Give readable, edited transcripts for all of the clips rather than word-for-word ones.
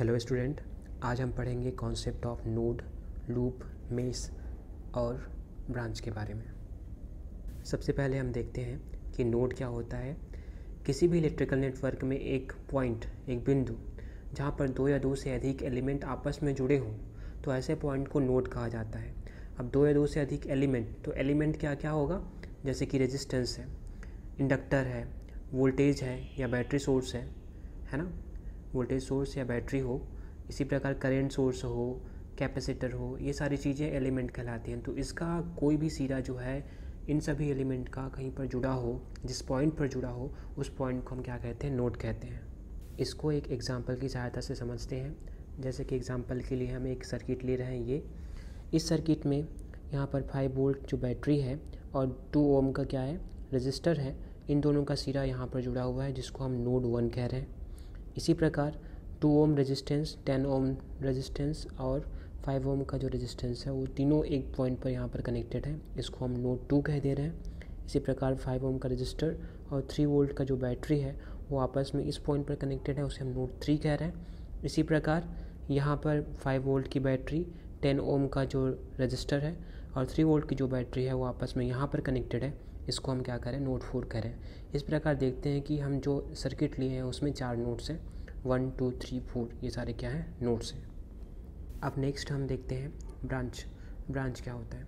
Hello student, आज हम पढ़ेंगे concept of node, loop, mesh और ब्रांच के बारे में। सबसे पहले हम देखते हैं कि नोड क्या होता है। किसी भी इलेक्ट्रिकल नेटवर्क में एक पॉइंट, एक बिंदु जहाँ पर दो या दो से अधिक एलिमेंट आपस में जुड़े हों, तो ऐसे पॉइंट को नोड कहा जाता है। अब दो या दो से अधिक एलिमेंट, तो एलिमेंट क्या क्या होगा, जैसे कि रेजिस्टेंस है, इंडक्टर है, वोल्टेज है या बैटरी सोर्स है ना, वोल्टेज सोर्स या बैटरी हो, इसी प्रकार करंट सोर्स हो, कैपेसिटर हो, ये सारी चीज़ें एलिमेंट कहलाती हैं। तो इसका कोई भी सिरा जो है इन सभी एलिमेंट का कहीं पर जुड़ा हो, जिस पॉइंट पर जुड़ा हो, उस पॉइंट को हम क्या कहते हैं, नोड कहते हैं। इसको एक एग्जांपल की सहायता से समझते हैं। जैसे कि एग्जांपल के लिए हम एक सर्किट ले रहे हैं। ये इस सर्किट में यहाँ पर 5 वोल्ट जो बैटरी है और 2 ओम का क्या है, रजिस्टर है, इन दोनों का सिरा यहाँ पर जुड़ा हुआ है, जिसको हम नोड 1 कह रहे हैं। इसी प्रकार 2 ओम रेजिस्टेंस, 10 ओम रेजिस्टेंस और 5 ओम का जो रेजिस्टेंस है, वो तीनों एक पॉइंट पर यहाँ पर कनेक्टेड है, इसको हम नोड 2 कह दे रहे हैं। इसी प्रकार 5 ओम का रजिस्टर और 3 वोल्ट का जो बैटरी है वो आपस में इस पॉइंट पर कनेक्टेड है, उसे हम नोड 3 कह रहे हैं। इसी प्रकार यहाँ पर 5 वोल्ट की बैटरी, 10 ओम का जो रजिस्टर है और 3 वोल्ट की जो बैटरी है वो आपस में यहाँ पर कनेक्टेड है, इसको हम क्या करें, नोड 4 करें। इस प्रकार देखते हैं कि हम जो सर्किट लिए हैं उसमें 4 नोड्स हैं, 1 2 3 4, ये सारे क्या हैं, नोड्स हैं। अब नेक्स्ट हम देखते हैं ब्रांच। ब्रांच क्या होता है।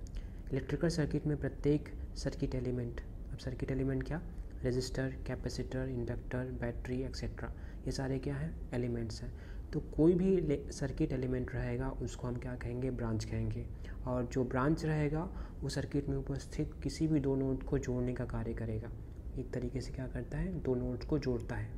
इलेक्ट्रिकल सर्किट में प्रत्येक सर्किट एलिमेंट, अब सर्किट एलिमेंट क्या, resistor, capacitor, inductor, battery etcetera, ये सारे क्या हैं, एलिमेंट्स हैं। तो कोई भी सर्किट एलिमेंट रहेगा उसको हम क्या कहेंगे, ब्रांच कहेंगे। और जो ब्रांच रहेगा वो सर्किट में उपस्थित किसी भी दो नोड को जोड़ने का कार्य करेगा। एक तरीके से क्या करता है, दो नोड्स को जोड़ता है।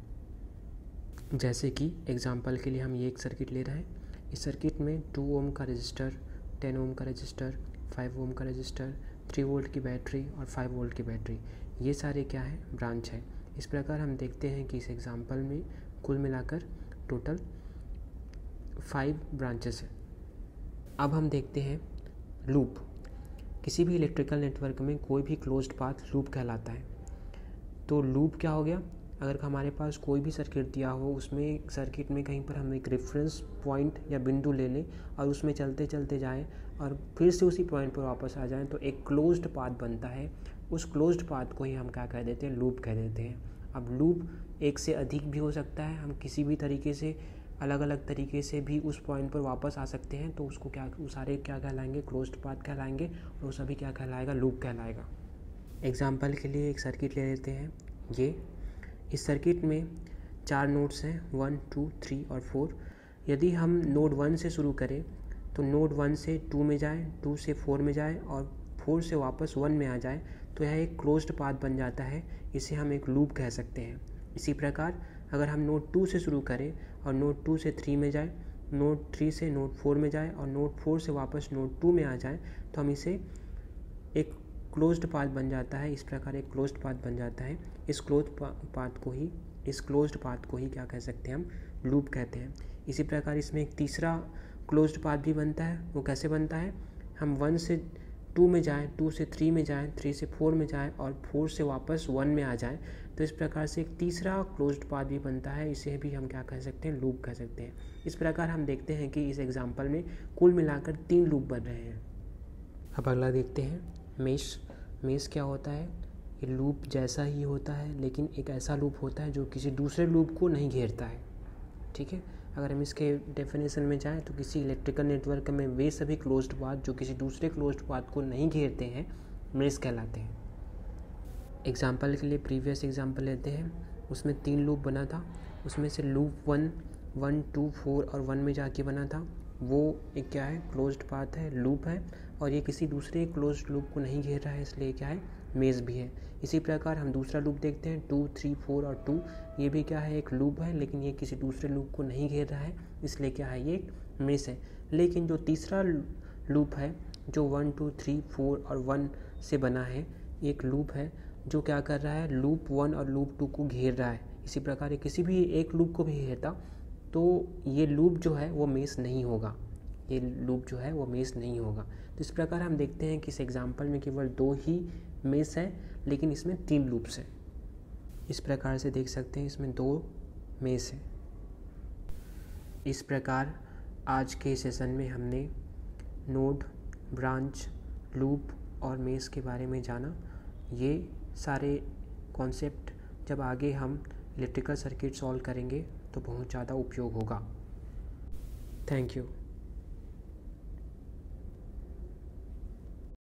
जैसे कि एग्जांपल के लिए हम ये एक सर्किट ले रहे हैं। इस सर्किट में 2 ओम का रजिस्टर, 10 ओम का रजिस्टर, 5 ओम का रजिस्टर, 3 वोल्ट की बैटरी और 5 वोल्ट की बैटरी, ये सारे क्या है, ब्रांच है। इस प्रकार हम देखते हैं कि इस एग्जांपल में कुल मिलाकर टोटल 5 ब्रांचेस हैं। अब हम देखते हैं लूप। किसी भी इलेक्ट्रिकल नेटवर्क में कोई भी क्लोज्ड पाथ लूप कहलाता है। तो लूप क्या हो गया, अगर हमारे पास कोई भी सर्किट दिया हो, उसमें सर्किट में कहीं पर हम एक रेफरेंस पॉइंट या बिंदु ले लें और उसमें चलते चलते जाएं और फिर से उसी पॉइंट पर वापस आ जाएं, तो एक क्लोज्ड पाथ बनता है। उस क्लोज्ड पाथ को ही हम क्या कह देते हैं, लूप कह देते हैं। अब लूप एक से अधिक भी हो सकता है, हम किसी भी तरीके से अलग अलग तरीके से भी उस पॉइंट पर वापस आ सकते हैं, तो उसको क्या, वो सारे क्या कहलाएंगे, क्लोज्ड पाथ कहलाएंगे, और वो सभी क्या कहलाएगा, लूप कहलाएगा। एग्जाम्पल के लिए एक सर्किट ले लेते हैं। ये इस सर्किट में 4 नोड्स हैं, 1 2 3 और 4। यदि हम नोड 1 से शुरू करें तो नोड 1 से 2 में जाए, 2 से 4 में जाए और 4 से वापस 1 में आ जाए, तो यह एक क्लोज्ड पाथ बन जाता है, इसे हम एक लूप कह सकते हैं। इसी प्रकार अगर हम नोड 2 से शुरू करें और नोड 2 से 3 में जाए, नोड 3 से नोड 4 में जाए और नोड 4 से वापस नोड 2 में आ जाए, तो हम इसे एक क्लोज्ड पाथ बन जाता है। इस प्रकार एक क्लोज्ड पाथ बन जाता है। इस क्लोज्ड पाथ को ही क्या कह सकते हैं, हम लूप कहते हैं। इसी प्रकार इसमें एक तीसरा क्लोज्ड पाथ भी बनता है। वो कैसे बनता है, हम 1 से 2 में जाएं, 2 से 3 में जाएं, 3 से 4 में जाएं और 4 से वापस 1 में आ जाएं, तो इस प्रकार से एक तीसरा क्लोज्ड पाथ भी बनता है। इसे भी हम क्या कह सकते हैं, लूप कह सकते हैं। इस प्रकार हम देखते हैं कि इस एग्जाम्पल में कुल मिलाकर 3 लूप बन रहे हैं। अब अगला देखते हैं मेश। मेश क्या होता है, ये लूप जैसा ही होता है, लेकिन एक ऐसा लूप होता है जो किसी दूसरे लूप को नहीं घेरता है। ठीक है, अगर हम इसके डेफिनेशन में जाएं तो किसी इलेक्ट्रिकल नेटवर्क में वे सभी क्लोज्ड पाथ जो किसी दूसरे क्लोज्ड पाथ को नहीं घेरते हैं, मेश कहलाते हैं। एग्जाम्पल के लिए प्रीवियस एग्जाम्पल लेते हैं। उसमें 3 लूप बना था, उसमें से लूप 1 2 4 और 1 में जाके बना था, वो एक क्या है, क्लोज्ड पाथ है, लूप है, और ये किसी दूसरे क्लोज्ड लूप को नहीं घेर रहा है, इसलिए क्या है, मेश भी है। इसी प्रकार हम दूसरा लूप देखते हैं, 2 3 4 और 2, ये भी क्या है, एक लूप है, लेकिन ये किसी दूसरे लूप को नहीं घेर रहा है, इसलिए क्या है, ये एक मेश है। लेकिन जो तीसरा लूप है, जो 1 2 3 4 और 1 से बना है, एक लूप है जो क्या कर रहा है, लूप 1 और लूप 2 को घेर रहा है। इसी प्रकार किसी भी एक लूप को भी घेरता तो ये लूप जो है वो मेश नहीं होगा, ये लूप जो है वो मेश नहीं होगा। तो इस प्रकार हम देखते हैं कि इस एग्जाम्पल में केवल 2 ही मेश है, लेकिन इसमें 3 लूप्स हैं। इस प्रकार से देख सकते हैं इसमें 2 मेश हैं। इस प्रकार आज के सेशन में हमने नोड, ब्रांच, लूप और मेश के बारे में जाना। ये सारे कॉन्सेप्ट जब आगे हम इलेक्ट्रिकल सर्किट सॉल्व करेंगे तो बहुत ज़्यादा उपयोग होगा। Thank you.